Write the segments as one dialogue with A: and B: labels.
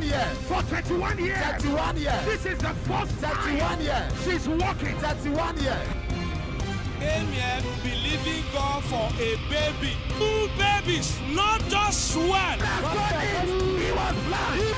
A: years.
B: For 31 years.
A: 31 years.
B: This is the first
A: 31
B: time
A: years.
B: she's walking.
A: 31 years.
C: Came here believing God for a baby. 2 babies, not just one.
B: He was blind.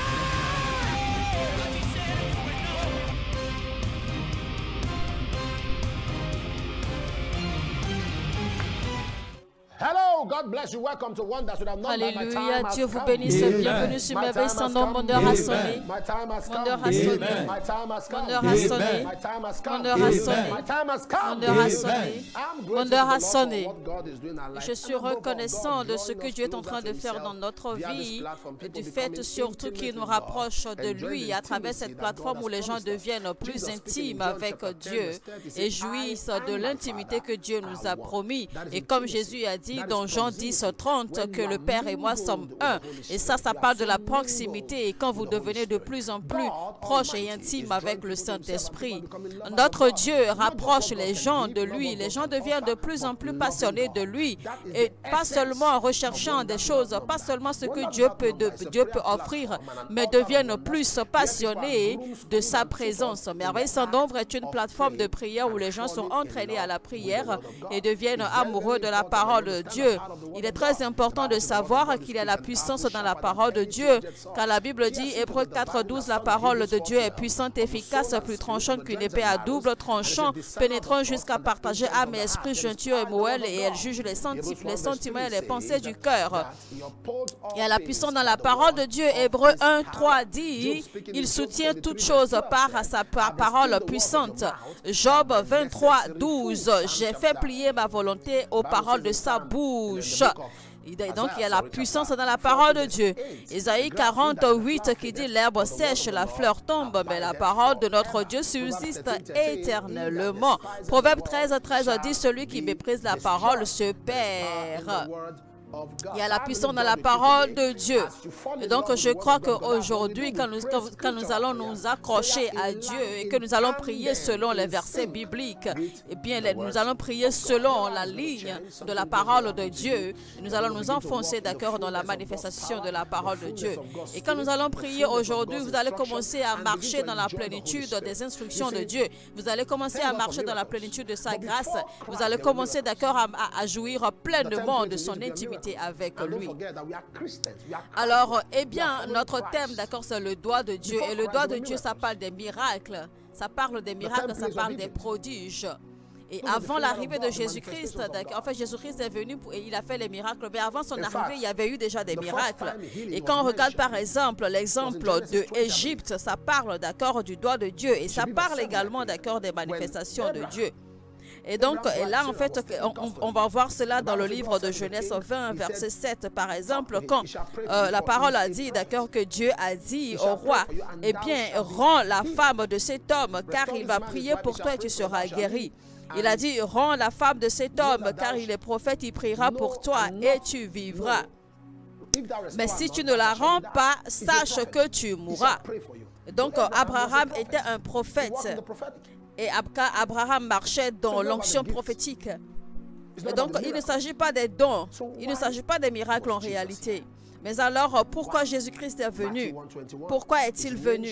A: Hello, God bless you. Welcome to one that should have known that my time
D: Alléluia,
A: has
D: Dieu vous
A: come.
D: bénisse.
E: Amen.
D: Bienvenue sur
A: My
D: Merveille
A: time
D: sans
A: has
D: nom.
A: come.
D: Mon heure a sonné.
A: My time has come.
D: Mon heure a sonné.
E: Amen.
A: My time has come.
D: Mon heure a sonné.
A: My time has
D: Mon
A: come.
D: heure a sonné.
A: My time has come.
D: Mon heure a
E: Amen.
D: sonné.
A: I'm
D: Mon
A: grateful
D: heure a
A: to the Lord
D: sonné.
A: for what God is doing in our life.
D: Je suis
A: And above all,
D: reconnaissant
A: God
D: de ce
A: drawing
D: que
A: us
D: Dieu est en
A: closer
D: train
A: to
D: de faire
A: himself
D: dans notre
A: via this
D: vie,
A: platform.
D: et
A: People
D: du fait
A: becoming
D: surtout qu'il nous
A: intimate with
D: rapproche
A: God,
D: de
A: enjoying
D: lui
A: the
D: à travers
A: intimacy
D: cette
A: that God
D: plateforme
A: has
D: où les gens
A: promised us.
D: deviennent plus
A: Jesus speaking
D: intimes
A: in John
D: avec
A: chapter 10,
D: Dieu
A: verse 30, he said,
D: et jouissent
A: I
D: de
A: and my
D: l'intimité
A: Father
D: que Dieu nous a
A: are one.
D: promis.
A: That is
D: Et comme
A: intimacy.
D: Jésus a dit
A: That is
D: dans Jean
A: proximity.
D: 10:30
A: When
D: que
A: you
D: le
A: are
D: Père et moi
A: mingled
D: sommes
A: with
D: un.
A: the Holy
D: Et ça
A: Spirit,
D: parle de
A: you
D: la
A: are so
D: proximité. Et quand vous
A: mingled with the
D: devenez
A: Holy
D: de
A: Spirit.
D: plus en plus
A: God
D: proche et
A: Almighty
D: intime
A: is
D: avec
A: drawing
D: le
A: people to himself,
D: Saint-Esprit,
A: people are becoming lovers
D: notre
A: of God.
D: Dieu
A: Not just
D: rapproche
A: what
D: les
A: God
D: gens
A: can
D: de
A: give, not
D: lui.
A: what
D: Les
A: God
D: gens
A: can
D: deviennent de
A: offer,
D: plus en
A: but
D: plus
A: loving
D: passionnés de
A: God.
D: lui.
A: That is
D: Et
A: the
D: pas
A: essence
D: seulement en
A: of
D: recherchant
A: one
D: des
A: that
D: choses,
A: number.
D: pas seulement ce
A: One
D: que
A: that
D: Dieu peut,
A: number is a
D: Dieu peut
A: prayer
D: offrir,
A: platform and an
D: mais
A: altar of
D: deviennent
A: wonders
D: plus
A: where
D: passionnés
A: people are groomed
D: de sa
A: and
D: présence.
A: tutored in
D: Merveille
A: the
D: sans
A: act
D: nombre est une
A: of
D: plateforme de
A: praying
D: prière où
A: and
D: les gens sont
A: falling in
D: entraînés à
A: love
D: la
A: with the
D: prière
A: word of God.
D: et deviennent
A: It's very,
D: amoureux
A: very
D: de la
A: important
D: parole
A: that
D: de
A: we stand
D: Dieu.
A: the power of the word
D: Il est
A: of
D: très
A: God.
D: important
A: The
D: de
A: Bible says the word of
D: savoir
A: God is
D: qu'il y a
A: quick
D: la
A: and
D: puissance
A: powerful,
D: dans la
A: sharper than
D: parole de
A: any
D: Dieu,
A: two-edged sword.
D: car la Bible dit,
A: Piercing
D: Hébreux
A: to the dividing
D: 4:12, la
A: asunder
D: parole
A: Hebrews
D: de Dieu est
A: 4:12,
D: puissante,
A: of the
D: efficace,
A: soul and
D: plus
A: spirit,
D: tranchante
A: of the
D: qu'une
A: joints
D: épée
A: and
D: à
A: marrows,
D: double
A: and is a
D: tranchant,
A: discerner of
D: pénétrant
A: the
D: jusqu'à
A: thoughts and
D: partager
A: intentions
D: âme
A: of
D: et
A: the
D: esprit,
A: heart. It is
D: jointure et
A: I, the word
D: moelle,
A: of
D: et elle
A: God.
D: juge les
A: Hebrews 1 verse
D: sentiments et
A: 3
D: les pensées
A: says
D: du cœur.
A: that he upholds all
D: Et à la
A: things
D: puissance dans
A: by
D: la
A: the
D: parole de
A: word
D: Dieu,
A: of
D: Hébreux
A: his
D: 1:3
A: power.
D: dit,
A: Job speaking
D: il
A: in Job
D: soutient
A: 23
D: toutes
A: verse
D: choses
A: 12
D: par
A: said,
D: sa
A: I have
D: parole
A: esteemed the word of
D: puissante.
A: your mouth
D: Job
A: and thy
D: 23:12,
A: necessary food.
D: j'ai
A: Psalm
D: fait
A: chapter
D: plier ma volonté aux
A: Bible
D: paroles
A: says
D: de
A: in
D: sa
A: Psalm, in the
D: bouche.
A: book of
D: Et donc, il y a
A: Isaiah,
D: la
A: sorry,
D: puissance
A: chapter
D: dans la parole de
A: 40
D: Dieu.
A: verse 8.
D: Isaïe
A: The grass withers and the
D: 48
A: flower
D: qui dit
A: fadeth,
D: l'herbe
A: but the word
D: sèche,
A: of the
D: la
A: Lord
D: fleur tombe, mais la
A: abideth
D: parole de notre
A: forever.
D: Dieu
A: Proverbs
D: subsiste
A: 13:13, he that
D: éternellement.
A: despiseth the
D: Proverbe
A: word
D: 13:13 dit celui qui
A: shall
D: méprise la
A: be
D: parole
A: destroyed.
D: se
A: There is power in the
D: perd.
A: word of God.
D: Il y a la
A: So I
D: puissance
A: believe
D: dans la
A: God with you
D: parole
A: today.
D: de Dieu.
A: As you fall in
D: Et donc,
A: love with
D: je
A: the word
D: crois
A: of God, because that's what we
D: qu'aujourd'hui,
A: do.
D: quand
A: We pray
D: nous
A: scriptural
D: allons
A: prayer.
D: nous accrocher
A: Prayer
D: à
A: in
D: Dieu
A: line,
D: et
A: in
D: que nous allons prier
A: tandem,
D: selon les
A: in
D: versets
A: sync
D: bibliques,
A: with
D: eh bien,
A: the
D: nous
A: words
D: allons prier
A: of God.
D: selon
A: Your
D: la
A: lives will
D: ligne
A: change,
D: de
A: something
D: la
A: will
D: parole
A: happen
D: de
A: to
D: Dieu.
A: you,
D: Nous
A: and
D: allons
A: you will
D: nous
A: begin to walk
D: enfoncer,
A: in the
D: d'accord, dans la
A: fullness of God's
D: manifestation
A: power,
D: de la
A: the
D: parole de
A: fullness
D: Dieu.
A: of God's
D: Et quand nous
A: spirit,
D: allons
A: the
D: prier
A: fullness of
D: aujourd'hui,
A: God's
D: vous allez
A: instruction,
D: commencer à
A: and
D: marcher
A: begin to
D: dans la
A: enjoy the Holy
D: plénitude des
A: Spirit.
D: instructions
A: You
D: de
A: see,
D: Dieu. Vous allez commencer à
A: thank God for
D: marcher dans la
A: miracles.
D: plénitude de sa
A: But
D: grâce.
A: before
D: Vous
A: Christ,
D: allez
A: there were
D: commencer,
A: miracles.
D: d'accord, à jouir
A: The
D: pleinement
A: template
D: de
A: you need
D: son
A: to be a
D: intimité
A: miracle.
D: avec
A: And don't
D: lui.
A: forget that we are Christians. We are
D: Alors,
A: Christ-like.
D: eh
A: We are
D: bien,
A: following
D: notre
A: Christ.
D: thème, d'accord, c'est le doigt de Dieu.
A: Before
D: Et le
A: Christ,
D: doigt
A: there
D: de
A: were
D: Dieu, ça
A: miracles.
D: parle des miracles. Ça parle des miracles, ça
A: template
D: parle
A: of
D: des
A: Egypt.
D: prodiges. Et
A: Those are the
D: avant
A: finger
D: l'arrivée
A: of
D: de
A: God, the
D: Jésus-Christ,
A: manifestations of
D: en fait, Jésus-Christ est venu et il a fait les miracles. Mais avant son
A: In
D: arrivée,
A: fact,
D: il y avait eu déjà des
A: the first
D: miracles.
A: time healing
D: Et
A: was
D: quand on regarde
A: mentioned
D: par exemple l'exemple
A: Genesis
D: de
A: 20, I believe.
D: Égypte, ça parle, d'accord, du doigt de Dieu. Et ça
A: be
D: parle
A: verse 7,
D: également,
A: I think.
D: d'accord, des
A: When
D: manifestations de
A: Abraham-
D: Dieu. Et donc,
A: Abraham's
D: et là, en
A: wife
D: fait,
A: Sarah was taking custody.
D: on va voir cela
A: The
D: dans le
A: Bible says
D: livre
A: God
D: de
A: said to the
D: Genèse
A: king,
D: 20,
A: he
D: verset
A: said,
D: 7, par exemple,
A: he
D: quand
A: shall pray for you,
D: la
A: for
D: parole
A: he is
D: a
A: a
D: dit,
A: prophet.
D: d'accord, que Dieu a dit
A: He
D: au
A: shall
D: roi,
A: pray for you, and
D: eh
A: thou
D: bien,
A: shalt be
D: rends la
A: healed.
D: femme de cet homme, car
A: Restore
D: il
A: this
D: va
A: man his
D: prier
A: wife,
D: pour
A: he
D: toi
A: shall
D: et tu
A: pray for you,
D: seras
A: thou shalt
D: guéri.
A: live.
D: Il a
A: And
D: dit, rends la femme de cet
A: know
D: homme,
A: that
D: car
A: thou
D: il est prophète, il priera pour
A: know
D: toi
A: enough
D: et tu vivras.
A: If thou restore
D: Mais
A: her
D: si
A: not,
D: tu
A: thou
D: ne la
A: shalt
D: rends
A: die.
D: pas,
A: He's a
D: sache
A: prophet.
D: que tu
A: He
D: mourras.
A: shall pray for you.
D: Donc,
A: So Abraham was a
D: Abraham
A: prophet.
D: était un
A: He
D: prophète.
A: walked in the prophetic.
D: Et Abraham marchait dans
A: So it's not
D: l'onction
A: about the gifts.
D: prophétique.
A: It's
D: Et
A: not
D: donc,
A: about the
D: il ne
A: miracles.
D: s'agit pas des dons,
A: So
D: il ne
A: why
D: s'agit pas des miracles en
A: was Jesus
D: réalité.
A: here?
D: Mais alors, pourquoi Jésus-Christ est venu? Pourquoi est-il venu?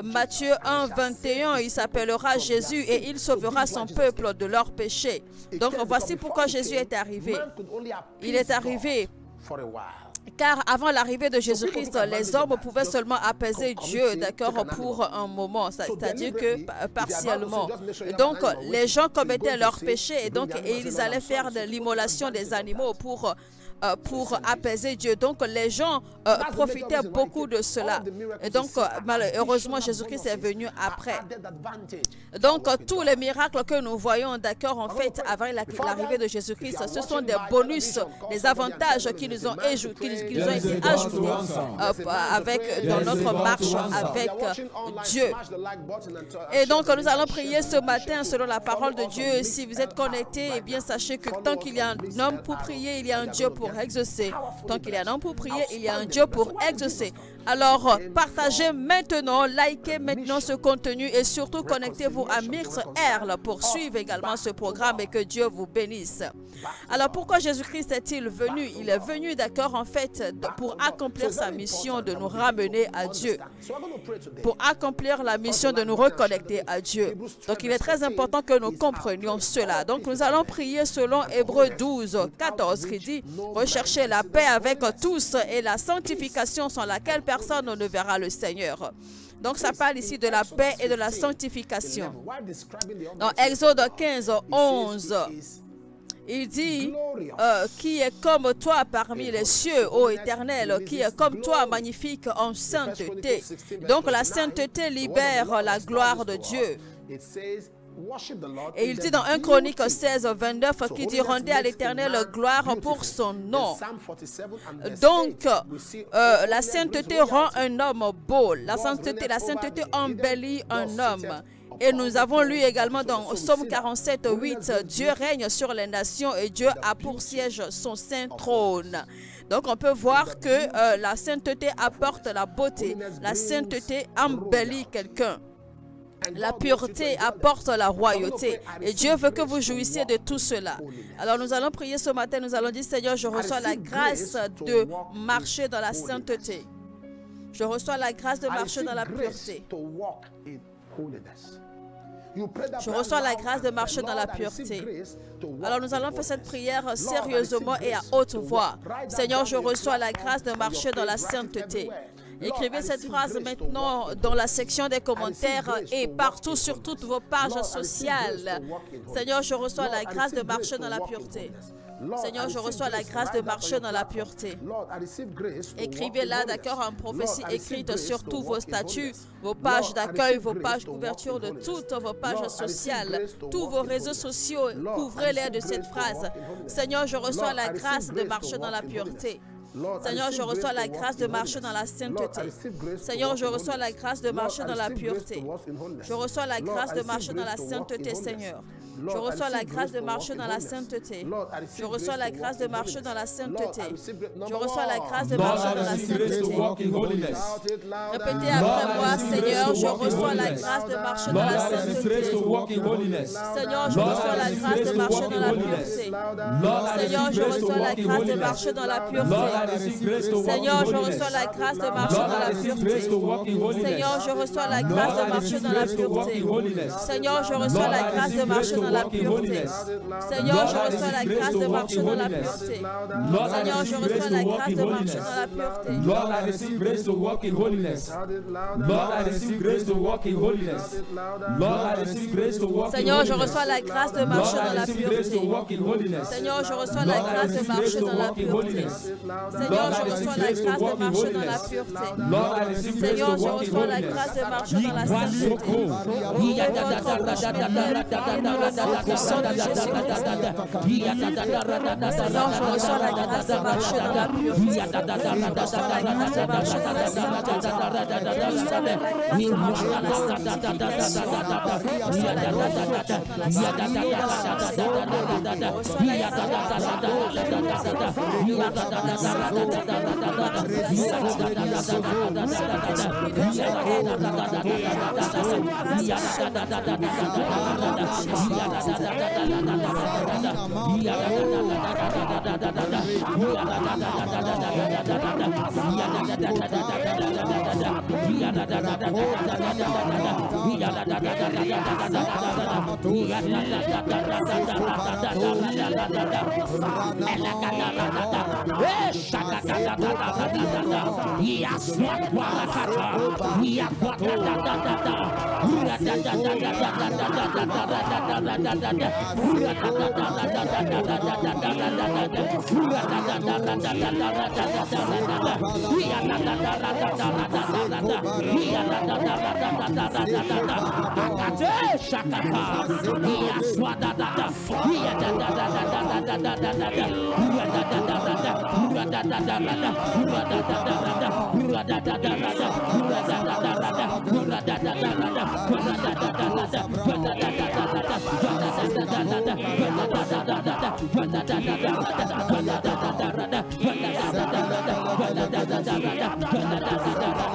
D: Matthieu 1, 21, il s'appellera Jésus et il sauvera son peuple de leurs péchés. Donc, voici pourquoi Jésus est arrivé. Il est arrivé car avant l'arrivée de Jésus-Christ, les hommes pouvaient seulement apaiser Dieu, d'accord, pour un moment, c'est-à-dire que partiellement. Donc, les gens commettaient leurs péchés et donc ils allaient faire de l'immolation des animaux pour apaiser Dieu. Donc, les gens profitaient beaucoup de cela. Et donc, malheureusement, Jésus-Christ est venu après. Donc, tous les miracles que nous voyons, d'accord, en fait, avant l'arrivée de Jésus-Christ, ce sont des bonus, des avantages qui nous ont été ajoutés dans notre marche avec Dieu. Et donc, nous allons prier ce matin selon la parole de Dieu. Si vous êtes connectés, eh bien, sachez que tant qu'il y a un homme pour prier, il y a un Dieu pour exaucer. Tant qu'il y a un homme pour prier, il y a un Dieu pour exaucer. Alors, partagez maintenant, likez maintenant ce contenu et surtout connectez-vous à Mix Earl pour suivre également ce programme et que Dieu vous bénisse. Alors, pourquoi Jésus-Christ est-il venu? Il est venu, d'accord, en fait, pour accomplir sa mission de nous ramener à Dieu, pour accomplir la mission de nous reconnecter à Dieu. Donc, il est très important que nous comprenions cela. Donc, nous allons prier selon Hébreux 12, 14, qui dit « Recherchez la paix avec tous et la sanctification sans laquelle personne ne verra le Seigneur. » Donc, ça parle ici de la paix et de la sanctification. Dans Exode 15, 11, il dit qui est comme toi parmi les cieux, ô Éternel, qui est comme toi magnifique en sainteté. Donc, la sainteté libère la gloire de Dieu. Et il dit dans 1 Chronique 16, 29, qui dit « Rendez à l'Éternel gloire pour son nom ». Donc, la sainteté rend un homme beau. La sainteté embellit un homme. Et nous avons lu également dans Psaume 47, 8, « Dieu règne sur les nations et Dieu a pour siège son saint trône ». Donc, on peut voir que la sainteté apporte la beauté. La sainteté embellit quelqu'un. La pureté apporte la royauté. Et Dieu veut que vous jouissiez de tout cela. Alors, nous allons prier ce matin. Nous allons dire, Seigneur, je reçois la grâce de marcher dans la sainteté. Je reçois la grâce de marcher dans la pureté. Je reçois la grâce de marcher dans la pureté. Alors nous allons faire cette prière sérieusement et à haute voix. Seigneur, je reçois la grâce de marcher dans la sainteté. Écrivez cette phrase maintenant dans la section des commentaires et partout sur toutes vos pages sociales. Seigneur, je reçois la grâce de marcher dans la pureté. Seigneur, je reçois la grâce de marcher dans la pureté. Écrivez-la, d'accord, en prophétie écrite sur tous vos statuts, vos pages d'accueil, vos pages couverture de toutes vos pages sociales, tous vos réseaux sociaux, couvrez-les de cette phrase. Seigneur, je reçois la grâce de marcher dans la pureté. Seigneur, je reçois la grâce de marcher dans la sainteté. Seigneur, je reçois la grâce de marcher dans la pureté. Je reçois la grâce de marcher dans la sainteté, Seigneur. Je reçois la grâce de marcher dans la sainteté. Je reçois la grâce de marcher dans la sainteté. Je reçois la grâce de marcher dans la sainteté. Répétez après moi, Seigneur, je reçois la grâce de marcher dans la sainteté. Seigneur, je reçois la grâce de marcher dans la pureté. Seigneur, je reçois la grâce de marcher dans la pureté. Seigneur, je reçois la grâce de marcher dans la pureté. Seigneur, je reçois la grâce de marcher dans la pureté. Seigneur, je reçois la grâce de marcher dans la pureté. Seigneur, je reçois la grâce de marcher dans la pureté. Seigneur, je reçois la grâce de marcher dans la pureté.
E: Lord, I receive grace to walk in holiness. Lord, I receive grace to walk in holiness. Lord, I receive grace to walk in holiness.
D: Seigneur, je reçois la grâce de marcher dans la pureté. Seigneur, je reçois la grâce de marcher dans la pureté. Seigneur, je reçois la grâce de marcher dans la pureté. Seigneur, je reçois la grâce de marcher dans la sainteté. Puissant de Jésus-Christ. Seigneur, je reçois la grâce de marcher dans la pureté. Je reçois la grâce de marcher dans la sainteté. Je reçois la grâce de marcher dans la sanctification. Je reçois la grâce de marcher dans la sainteté. Je reçois la grâce de marcher dans la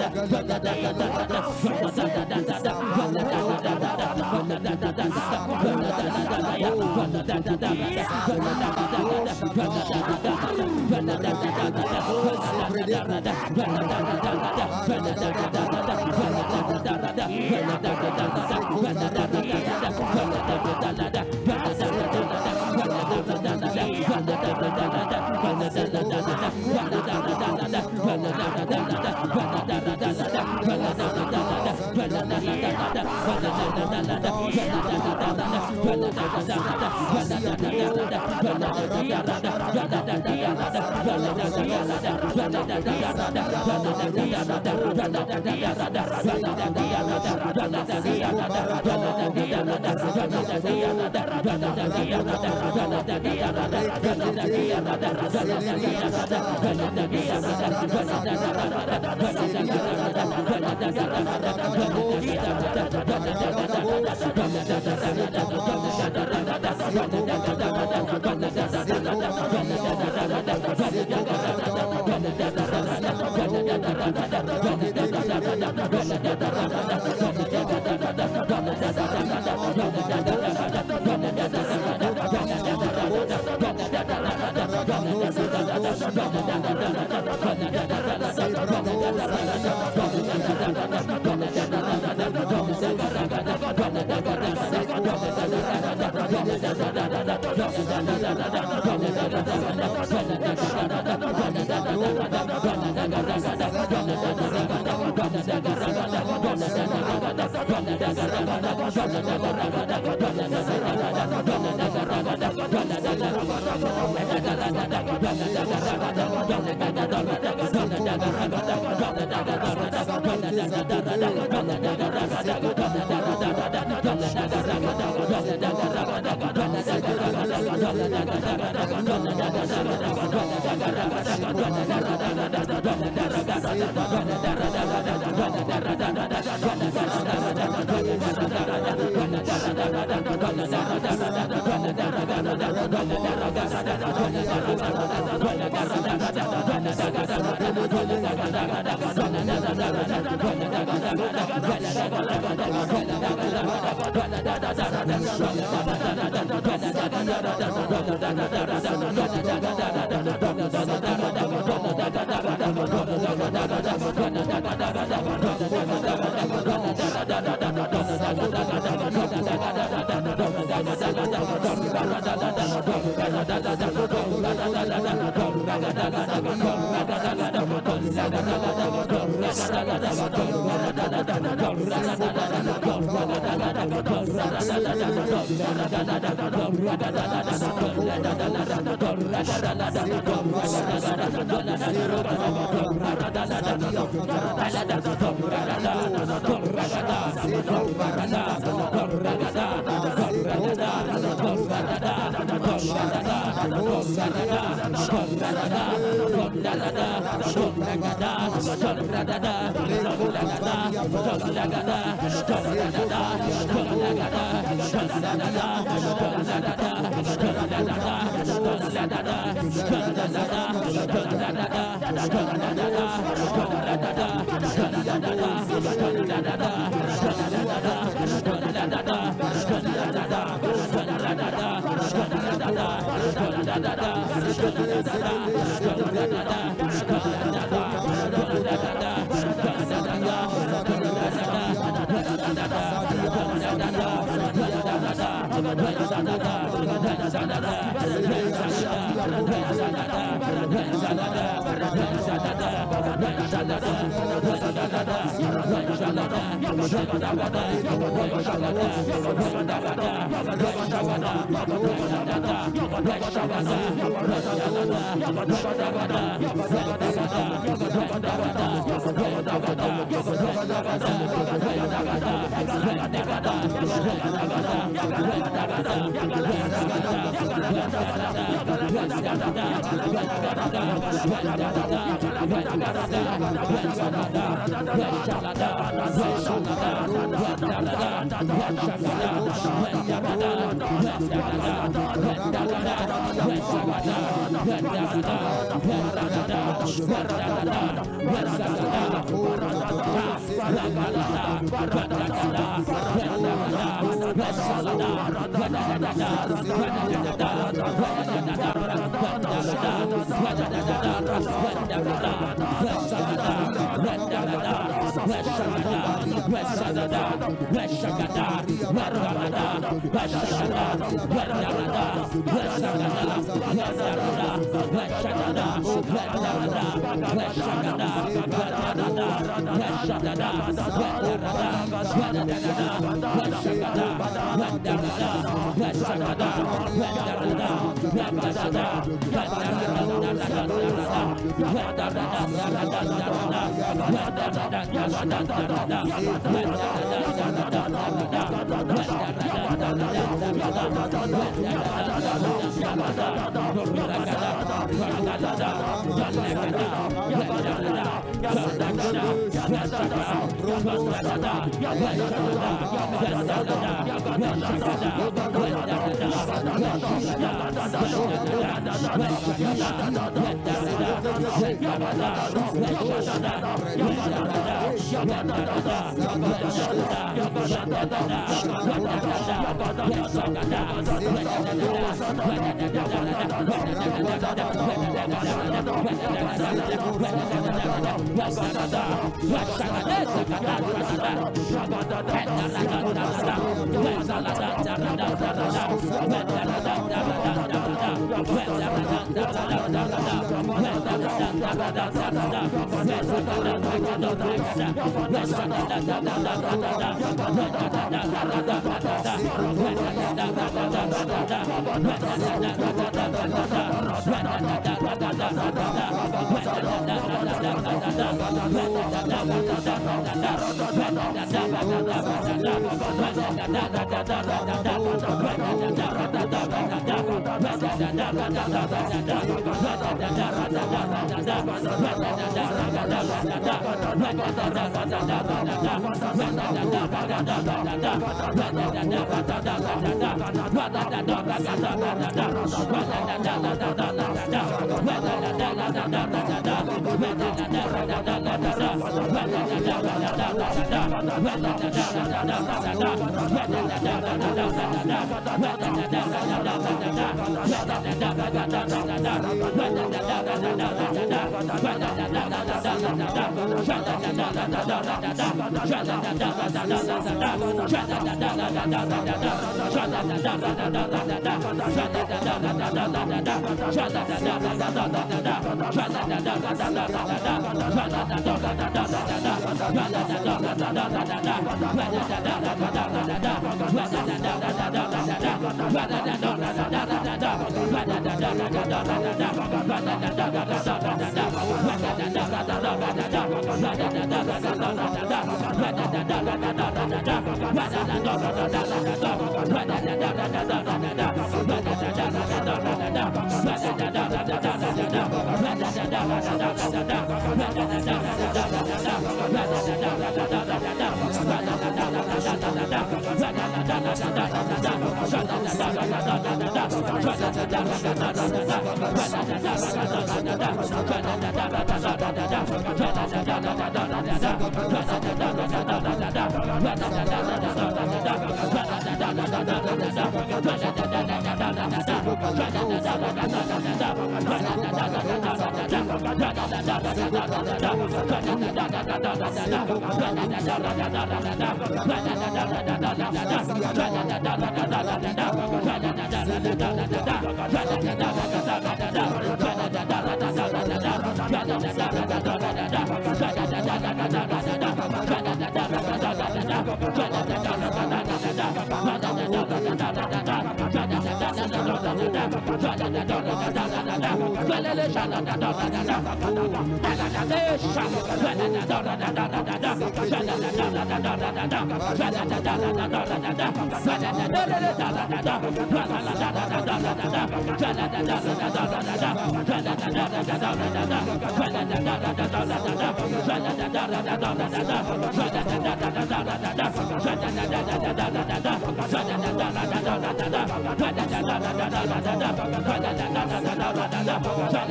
E: Shut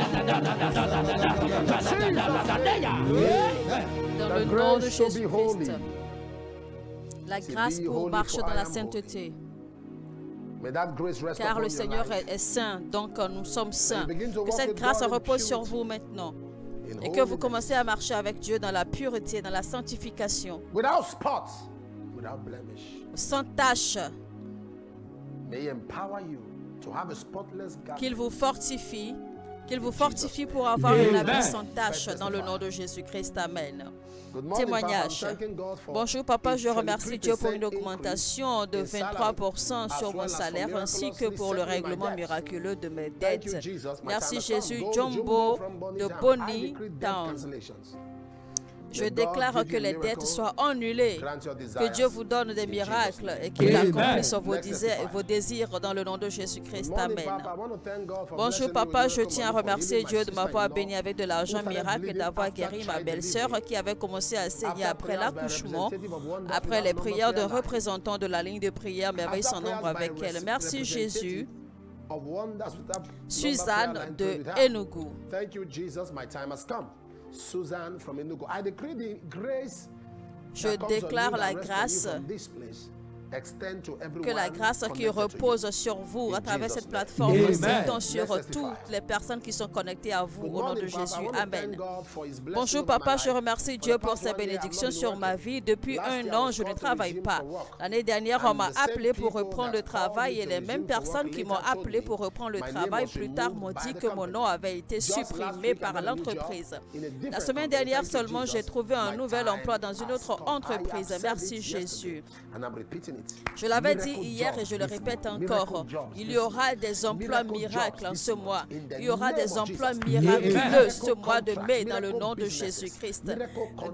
D: Dans le nom de Jésus-Christ. La grâce pour marcher dans la sainteté. Car le Seigneur est saint, donc nous sommes saints. Que cette grâce repose sur vous maintenant. Et que vous commencez à marcher avec Dieu dans la pureté, dans la sanctification. Sans tache. Qu'il vous fortifie. Qu'il vous fortifie pour avoir une vie sans tache dans le nom de Jésus-Christ. Amen. Témoignage. Bonjour papa, je remercie Dieu pour une augmentation de 23% sur mon salaire ainsi que pour le règlement miraculeux de mes dettes. Merci Jésus. Jumbo de Bonnie Town. Je déclare que les dettes soient annulées, que Dieu vous donne des miracles et qu'il accomplisse vos désirs dans le nom de Jésus-Christ. Amen. Bonjour papa, je tiens à remercier Dieu de m'avoir béni avec de l'argent miracle et d'avoir guéri ma belle-sœur qui avait commencé à saigner après l'accouchement, après les prières d'un représentant de la ligne de prière Merveille sans nombre avec elle. Merci Jésus. Suzanne de Enugu.
A: Suzanne from Enugu. I decree the grace.
D: Je déclare la grâce, que la grâce qui repose sur vous à travers cette plateforme s'étend sur toutes les personnes qui sont connectées à vous au nom de Jésus. Amen. Bonjour papa, je remercie Dieu pour ses bénédictions sur ma vie. Depuis 1 an, je ne travaille pas. L'année dernière, on m'a appelé pour reprendre le travail et les mêmes personnes qui m'ont appelé pour reprendre le travail plus tard m'ont dit que mon nom avait été supprimé par l'entreprise. La semaine dernière seulement, j'ai trouvé un nouvel emploi dans une autre entreprise. Merci Jésus. Je l'avais dit hier et je le répète encore, il y aura des emplois miracles en ce mois. Il y aura des emplois miraculeux ce mois de mai dans le nom de Jésus-Christ.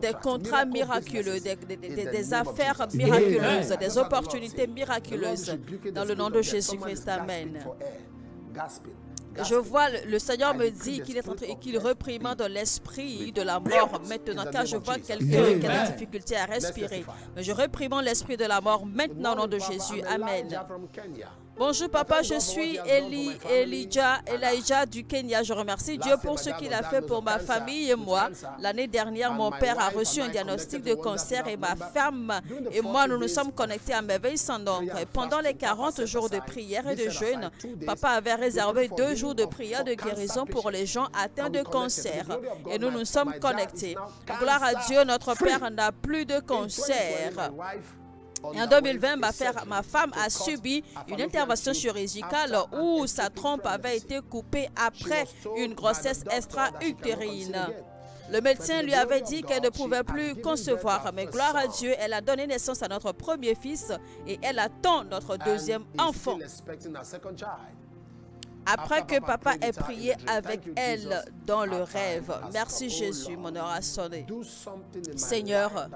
D: Des contrats miraculeux, des affaires miraculeuses, des opportunités miraculeuses dans le nom de Jésus-Christ. Amen. Je vois, le Seigneur me dit qu'il réprimande l'esprit de la mort maintenant, car je vois quelqu'un qui a des difficultés à respirer. Mais je réprimande l'esprit de la mort maintenant au nom de Jésus. Amen. Bonjour papa, je suis Elijah du Kenya. Je remercie Dieu pour ce qu'il a fait pour ma famille et moi. L'année dernière, mon père a reçu un diagnostic de cancer et ma femme et moi, nous nous sommes connectés à Merveille sans nombre. Et pendant les 40 jours de prière et de jeûne, papa avait réservé 2 jours de prière de guérison pour les gens atteints de cancer. Et nous nous sommes connectés. Gloire à Dieu, notre père n'a plus de cancer. Et en 2020, ma femme a subi une intervention chirurgicale où sa trompe avait été coupée après une grossesse extra-utérine. Le médecin lui avait dit qu'elle ne pouvait plus concevoir, mais gloire à Dieu, elle a donné naissance à notre premier fils et elle attend notre deuxième enfant. Après que papa ait prié avec elle dans le rêve. Merci Jésus, mon heure a sonné. Seigneur,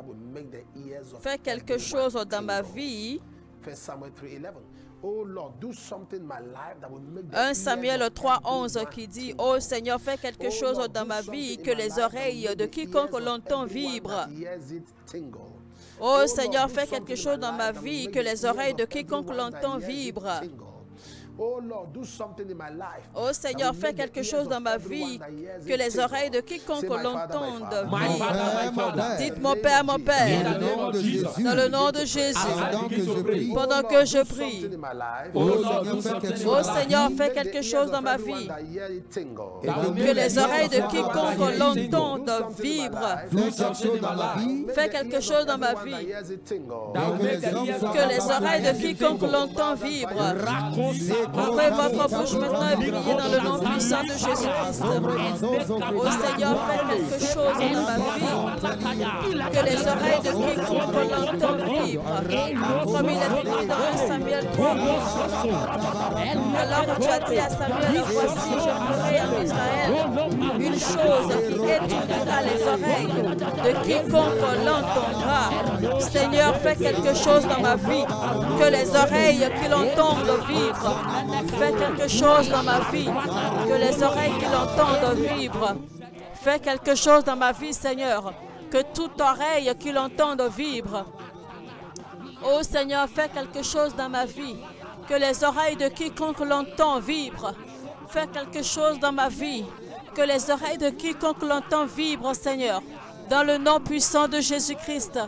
D: fais quelque chose dans ma vie. 1 Samuel 3:11 qui dit, ô Seigneur, fais quelque chose dans ma vie, que les oreilles de quiconque l'entend vibrent. Ô Seigneur, fais quelque chose dans ma vie, que les oreilles de quiconque l'entend vibrent. Oh Seigneur, fais quelque chose dans ma vie, que les oreilles de quiconque l'entendent vibrent. Dites mon Père, dans le nom de Jésus, pendant que je prie. Oh Seigneur, fais quelque chose dans ma vie, que les oreilles de quiconque l'entendent vibrent. Fais quelque chose dans ma vie, que les oreilles de quiconque l'entend vibrent. Ouvrez votre bouche maintenant et priez dans le nom puissant de Jésus-Christ. Oh Seigneur, fais quelque chose dans ma vie, que les oreilles de quiconque l'entendent vibrent. Comme il est écrit dans 1 Samuel 3. Alors tu as dit à Samuel, voici, je ferai en Israël une chose qui étourdira les oreilles de quiconque l'entendra. Seigneur, fais quelque chose dans ma vie, que les oreilles qui l'entendent vibrent. Fais quelque chose dans ma vie, que les oreilles qui l'entendent vibrent. Fais quelque chose dans ma vie, Seigneur, que toute oreille qui l'entende vibre. Oh Seigneur, fais quelque chose dans ma vie, que les oreilles de quiconque l'entend vibrent. Fais quelque chose dans ma vie, Que les oreilles de quiconque l'entend vibrent, Seigneur, dans le nom puissant de Jésus-Christ.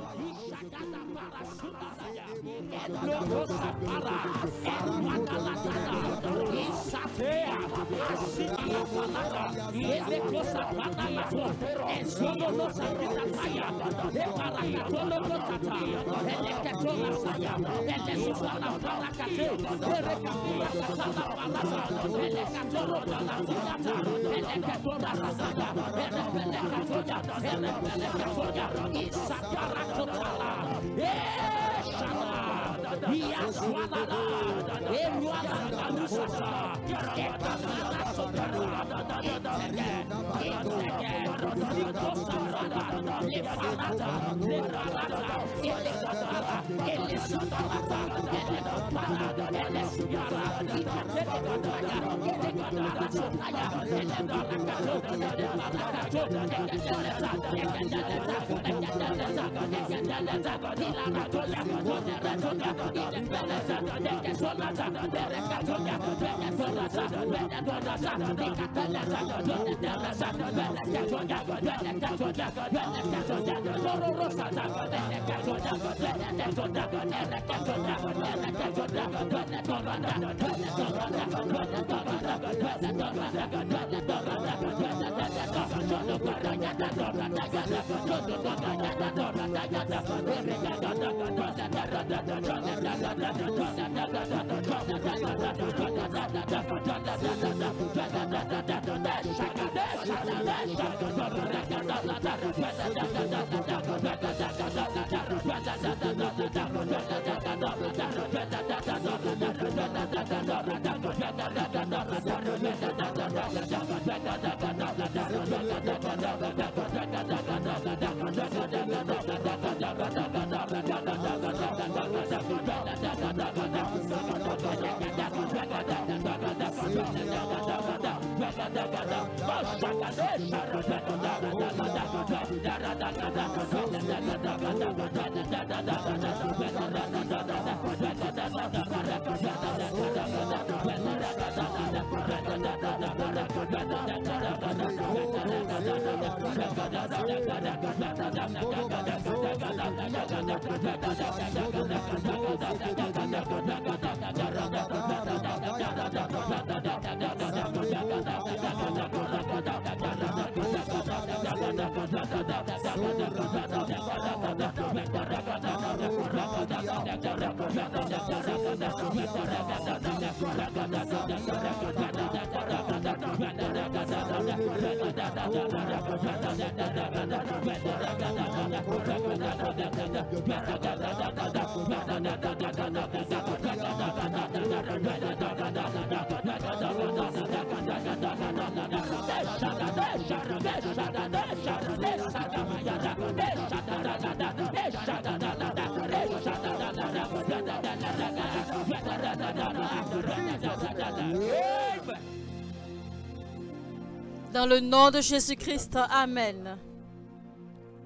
D: Dans le nom de Jésus-Christ, Amen.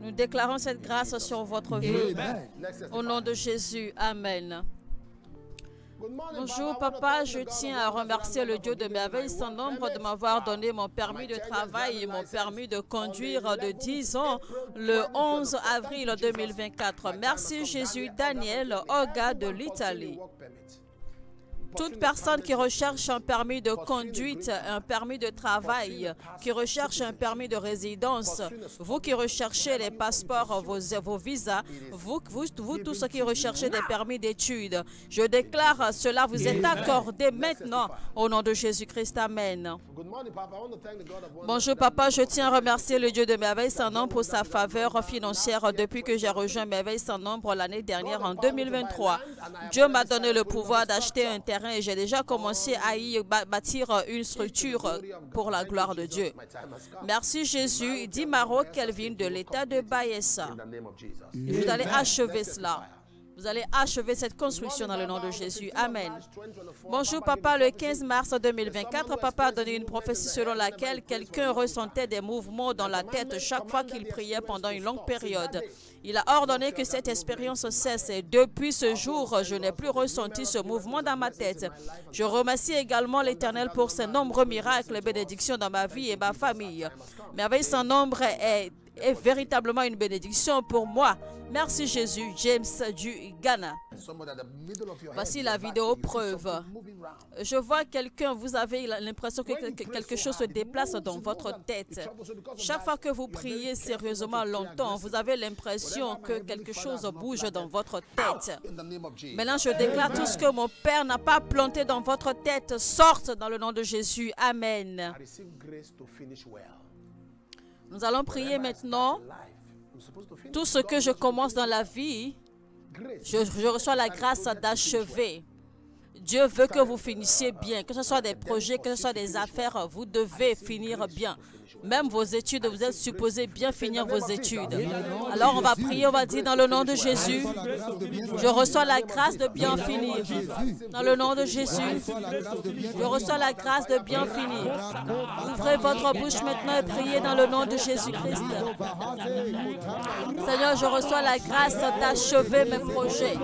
D: Nous déclarons cette grâce sur votre vie. Au nom de Jésus, Amen. Bonjour papa, je tiens à remercier le Dieu de merveille sans nombre de m'avoir donné mon permis de travail et mon permis de conduire de 10 ans le 11 avril 2024. Merci Jésus. Daniel Oga de l'Italie. Toute personne qui recherche un permis de conduite, un permis de travail, qui recherche un permis de résidence, vous qui recherchez les passeports, vos visas, vous tous ceux qui recherchez des permis d'études, je déclare cela vous est accordé maintenant au nom de Jésus-Christ. Amen. Bonjour papa, je tiens à remercier le Dieu de merveille sans nombre pour sa faveur financière depuis que j'ai rejoint Merveille sans nombre l'année dernière en 2023. Dieu m'a donné le pouvoir d'acheter un terrain et j'ai déjà commencé à y bâtir une structure pour la gloire de Dieu. Merci Jésus. Dimaro Kelvin de l'état de Bayelsa. Vous allez achever cela. Vous allez achever cette construction dans le nom de Jésus. Amen. Bonjour papa, le 15 mars 2024, papa a donné une prophétie selon laquelle quelqu'un ressentait des mouvements dans la tête chaque fois qu'il priait pendant une longue période. Il a ordonné que cette expérience cesse et depuis ce jour, je n'ai plus ressenti ce mouvement dans ma tête. Je remercie également l'Éternel pour ses nombreux miracles et bénédictions dans ma vie et ma famille. Merveille sans nombre est véritablement une bénédiction pour moi. Merci Jésus. James du Ghana. Voici la vidéo preuve. Je vois quelqu'un, vous avez l'impression que quelque chose se déplace dans votre tête. Chaque fois que vous priez sérieusement longtemps, vous avez l'impression que quelque chose bouge dans votre tête. Maintenant, je déclare tout ce que mon Père n'a pas planté dans votre tête sorte dans le nom de Jésus. Amen. Nous allons prier maintenant. Tout ce que je commence dans la vie, je reçois la grâce d'achever. Dieu veut que vous finissiez bien, que ce soit des projets, que ce soit des affaires, vous devez finir bien. Même vos études, vous êtes supposés bien finir vos études. Alors on va prier, on va dire dans le nom de Jésus, je reçois la grâce de bien finir. Dans le nom de Jésus, je reçois la grâce de bien finir. Ouvrez votre bouche maintenant et priez dans le nom de Jésus-Christ. Seigneur, je reçois la grâce d'achever mes projets.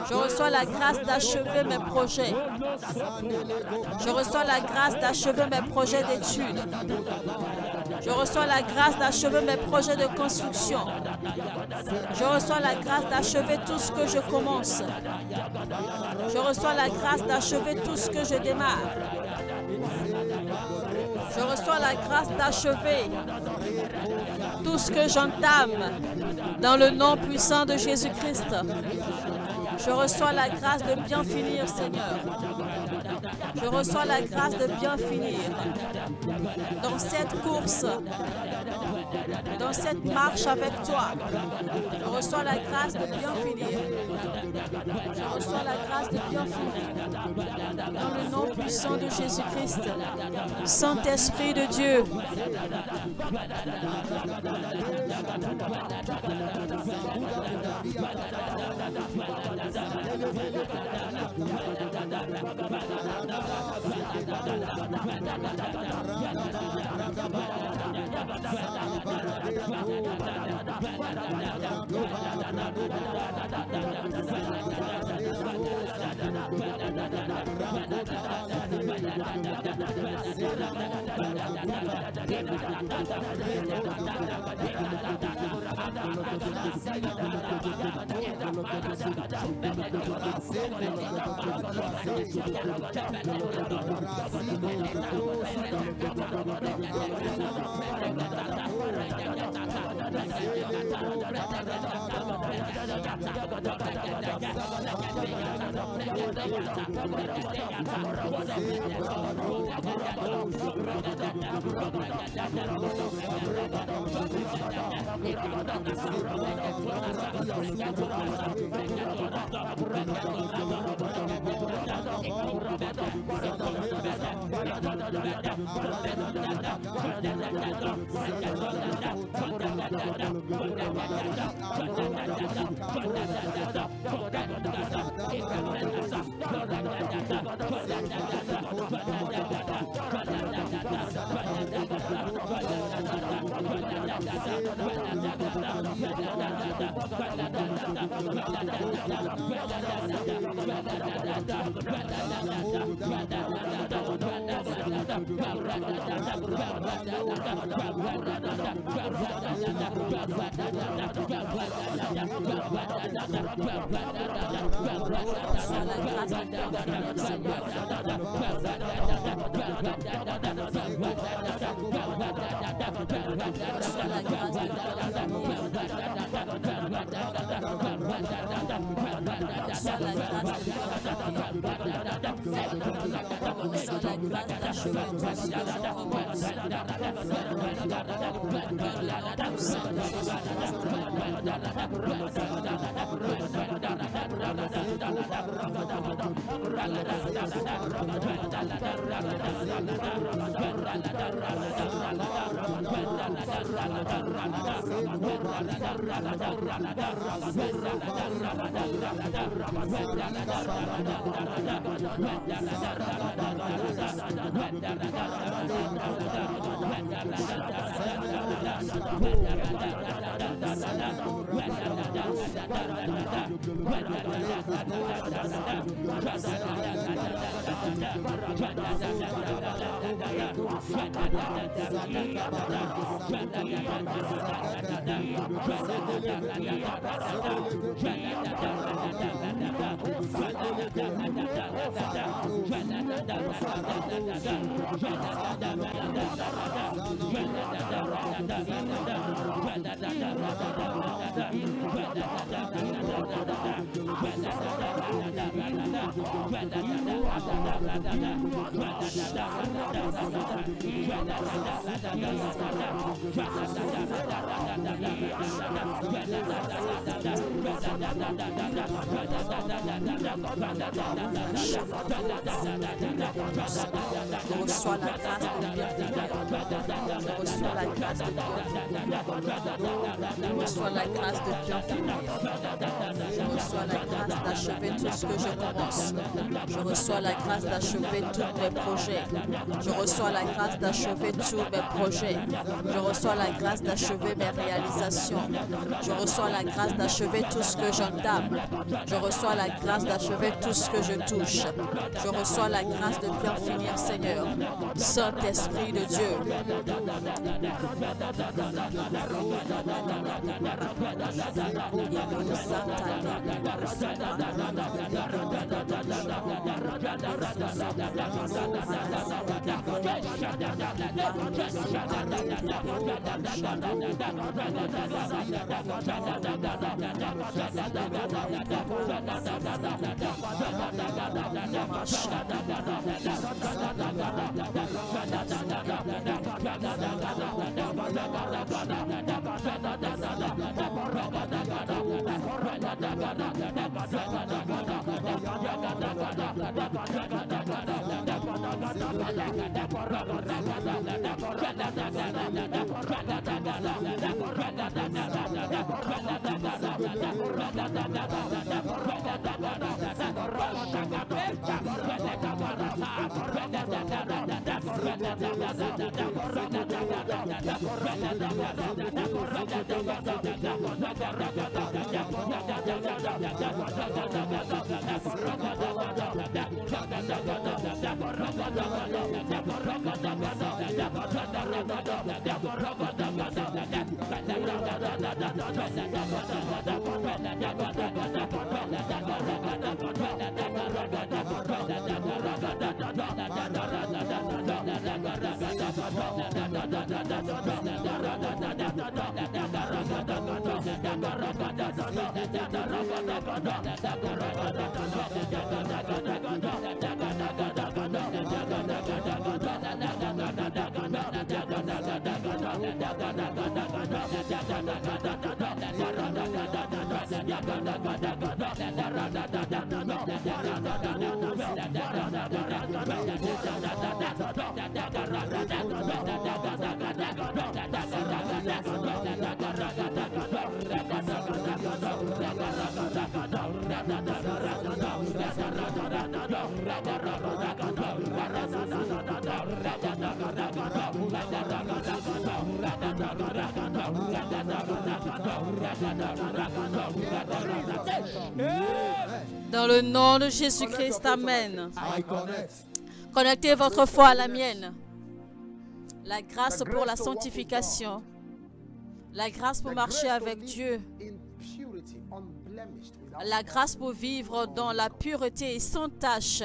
D: Je reçois la grâce d'achever mes projets. Je reçois la grâce d'achever mes projets d'études. Je reçois la grâce d'achever mes projets de construction. Je reçois la grâce d'achever tout ce que je commence. Je reçois la grâce d'achever tout ce que je démarre. Je reçois la grâce d'achever tout ce que j'entame dans le nom puissant de Jésus-Christ. Je reçois la grâce de bien finir, Seigneur. Je reçois la grâce de bien finir dans cette course, dans cette marche avec toi. Je reçois la grâce de bien finir. Je reçois la grâce de bien finir. Dans le nom puissant de Jésus-Christ, Saint-Esprit de Dieu. Reçois la grâce de bienvenue. Reçois la grâce de bienvenue. Reçois la grâce de bienvenue. Reçois la grâce d'achever tout ce que je commence. Je reçois la grâce d'achever tous mes projets. Je reçois la grâce d'achever tous mes projets. Je reçois la grâce d'achever mes réalisations. Je reçois la grâce d'achever tout ce que j'entame. Je reçois la grâce d'achever tout ce que je touche. Je reçois la grâce de bien finir, Seigneur. Saint-Esprit de Dieu. Dans le nom de Jésus-Christ, amen. Connectez votre foi à la mienne. La grâce pour la sanctification. La grâce pour marcher avec Dieu. La grâce pour vivre dans la pureté et sans tache.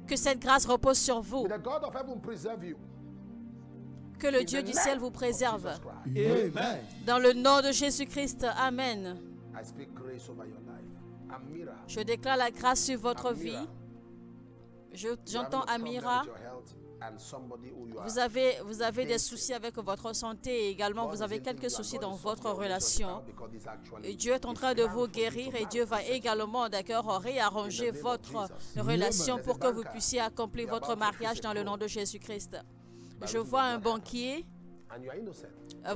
D: Que cette grâce repose sur vous. Que le Dieu du ciel vous préserve.
E: Amen.
D: Dans le nom de Jésus-Christ, amen. Je déclare la grâce sur votre vie. J'entends Amira. Vous avez des soucis avec votre santé et également vous avez quelques soucis dans votre relation. Et Dieu est en train de vous guérir et Dieu va également, d'accord, réarranger votre relation pour que vous puissiez accomplir votre mariage dans le nom de Jésus-Christ. Je vois un banquier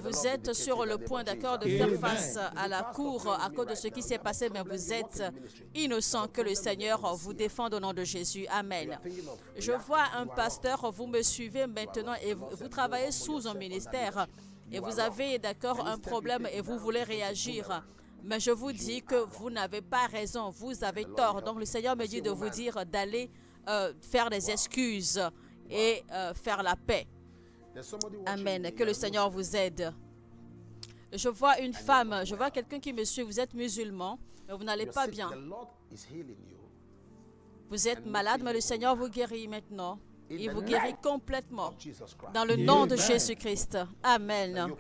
D: Vous êtes sur le point d'accord de faire face à la cour à cause de ce qui s'est passé, mais vous êtes innocent. Que le Seigneur vous défende au nom de Jésus. Amen. Je vois un pasteur, vous me suivez maintenant et vous travaillez sous un ministère et vous avez d'accord un problème et vous voulez réagir. Mais je vous dis que vous n'avez pas raison, vous avez tort. Donc le Seigneur me dit de vous dire d'aller faire des excuses et faire la paix. Amen. Que le Seigneur vous aide. Je vois une femme, je vois quelqu'un qui me suit. Vous êtes musulman, mais vous n'allez pas bien. Vous êtes malade, mais le Seigneur vous guérit maintenant. Il vous guérit complètement. Dans le nom de Jésus-Christ. Amen.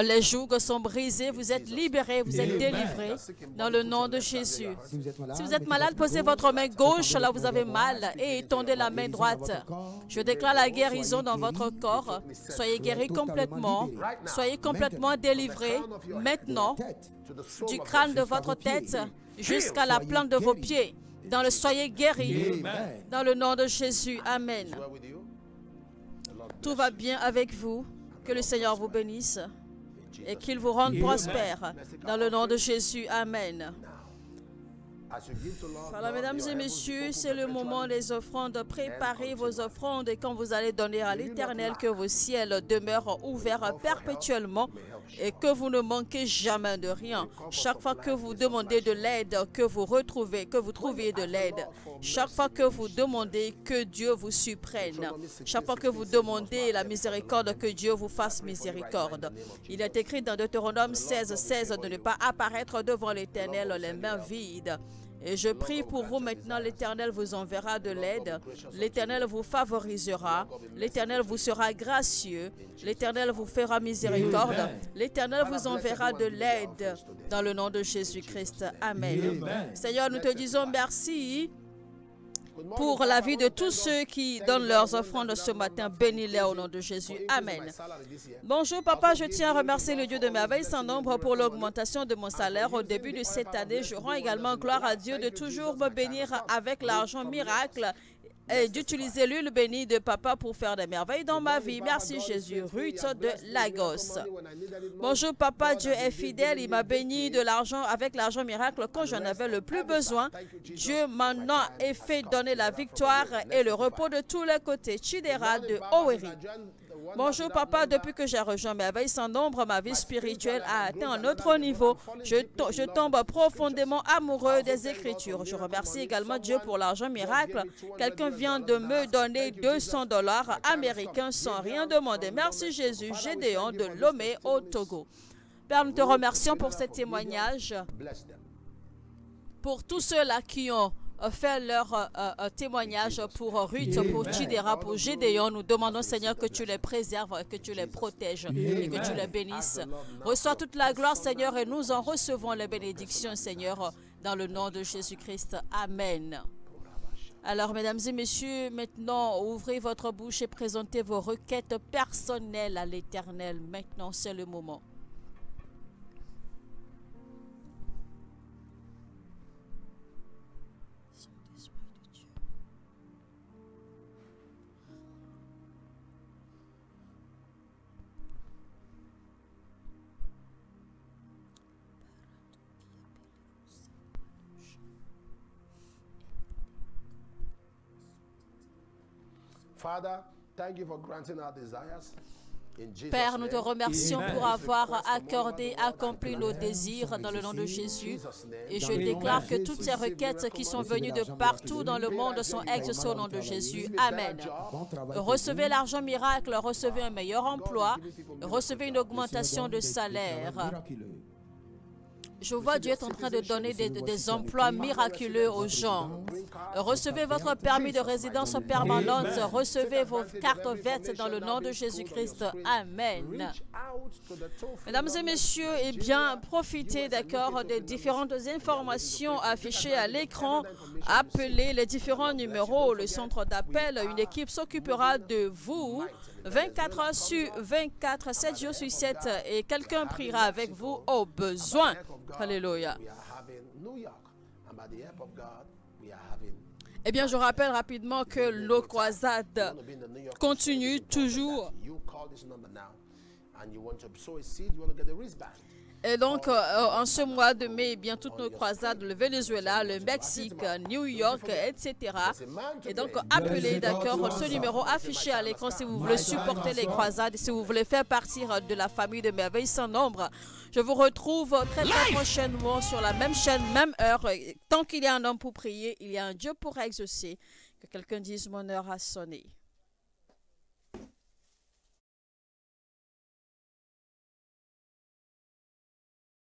D: Les jougs sont brisés, vous êtes libérés, vous êtes délivrés. Dans le nom de Jésus. Si vous êtes malade, posez votre main gauche, là vous avez mal, et étendez la main droite. Je déclare la guérison dans votre corps. Soyez guéris complètement. Soyez complètement délivrés. Maintenant, du crâne de votre tête jusqu'à la plante de vos pieds. Dans le soyez guéris. Dans le nom de Jésus. Amen. Tout va bien avec vous. Que le Seigneur vous bénisse et qu'il vous rende prospère. Dans le nom de Jésus. Amen. Voilà, mesdames et messieurs, c'est le moment des offrandes. Préparez vos offrandes et quand vous allez donner à l'Éternel, que vos ciels demeurent ouverts perpétuellement et que vous ne manquez jamais de rien. Chaque fois que vous demandez de l'aide, que vous trouviez de l'aide. Chaque fois que vous demandez que Dieu vous supprenne. Chaque fois que vous demandez la miséricorde, que Dieu vous fasse miséricorde. Il est écrit dans Deutéronome 16:16 de ne pas apparaître devant l'Éternel les mains vides. Et je prie pour vous maintenant, l'Éternel vous enverra de l'aide, l'Éternel vous favorisera, l'Éternel vous sera gracieux, l'Éternel vous fera miséricorde, l'Éternel vous enverra de l'aide dans le nom de Jésus-Christ. Amen. Seigneur, nous te disons merci pour la vie de tous ceux qui donnent leurs offrandes ce matin. Bénis-les au nom de Jésus. Amen. Bonjour papa, je tiens à remercier le Dieu de merveille sans nombre pour l'augmentation de mon salaire au début de cette année. Je rends également gloire à Dieu de toujours me bénir avec l'argent miracle et d'utiliser l'huile bénie de papa pour faire des merveilles dans ma vie. Merci Jésus. Ruth de Lagos. Bonjour papa, Dieu est fidèle. Il m'a béni de l'argent avec l'argent miracle quand j'en avais le plus besoin. Dieu m'en a fait donner la victoire et le repos de tous les côtés. Chidera de Oweri. Bonjour papa, depuis que j'ai rejoint Merveille sans nombre, ma vie spirituelle a atteint un autre niveau. Je tombe profondément amoureux des Écritures. Je remercie également Dieu pour l'argent miracle. Quelqu'un vient de me donner $200 américains sans rien demander. Merci Jésus. Gédéon de Lomé au Togo. Père, nous te remercions pour ce témoignage. Pour tous ceux-là qui ont fait leur témoignage pour Ruth, pour Chidera, pour Gédéon. Nous demandons, Seigneur, que tu les préserves, que tu les protèges et que tu les bénisses. Reçois toute la gloire, Seigneur, et nous en recevons les bénédictions, Seigneur, dans le nom de Jésus-Christ. Amen. Alors, mesdames et messieurs, maintenant, ouvrez votre bouche et présentez vos requêtes personnelles à l'Éternel. Maintenant, c'est le moment. Père, nous te remercions pour avoir accompli nos désirs dans le nom de Jésus. Et je déclare que toutes ces requêtes qui sont venues de partout dans le monde sont exaucées au nom de Jésus. Amen. Recevez l'argent miracle, recevez un meilleur emploi, recevez une augmentation de salaire. Je vois Dieu est en train de donner des emplois miraculeux aux gens. Recevez votre permis de résidence permanente. Recevez vos cartes vertes dans le nom de Jésus-Christ. Amen. Mesdames et messieurs, eh bien, profitez, d'accord, des différentes informations affichées à l'écran. Appelez les différents numéros. Le centre d'appel, une équipe s'occupera de vous 24 heures sur 24, 7 jours sur 7, et quelqu'un priera avec vous au besoin. Alléluia. Eh bien, je rappelle rapidement que le croisade continue toujours. Et donc, en ce mois de mai, eh bien, toutes nos croisades, le Venezuela, le Mexique, New York, etc. Et donc, appelez, d'accord, ce numéro affiché à l'écran si vous voulez supporter les croisades, si vous voulez faire partir de la famille de Merveilles sans nombre. Je vous retrouve très prochainement sur la même chaîne, même heure. Tant qu'il y a un homme pour prier, il y a un Dieu pour exaucer. Que quelqu'un dise mon heure a sonné.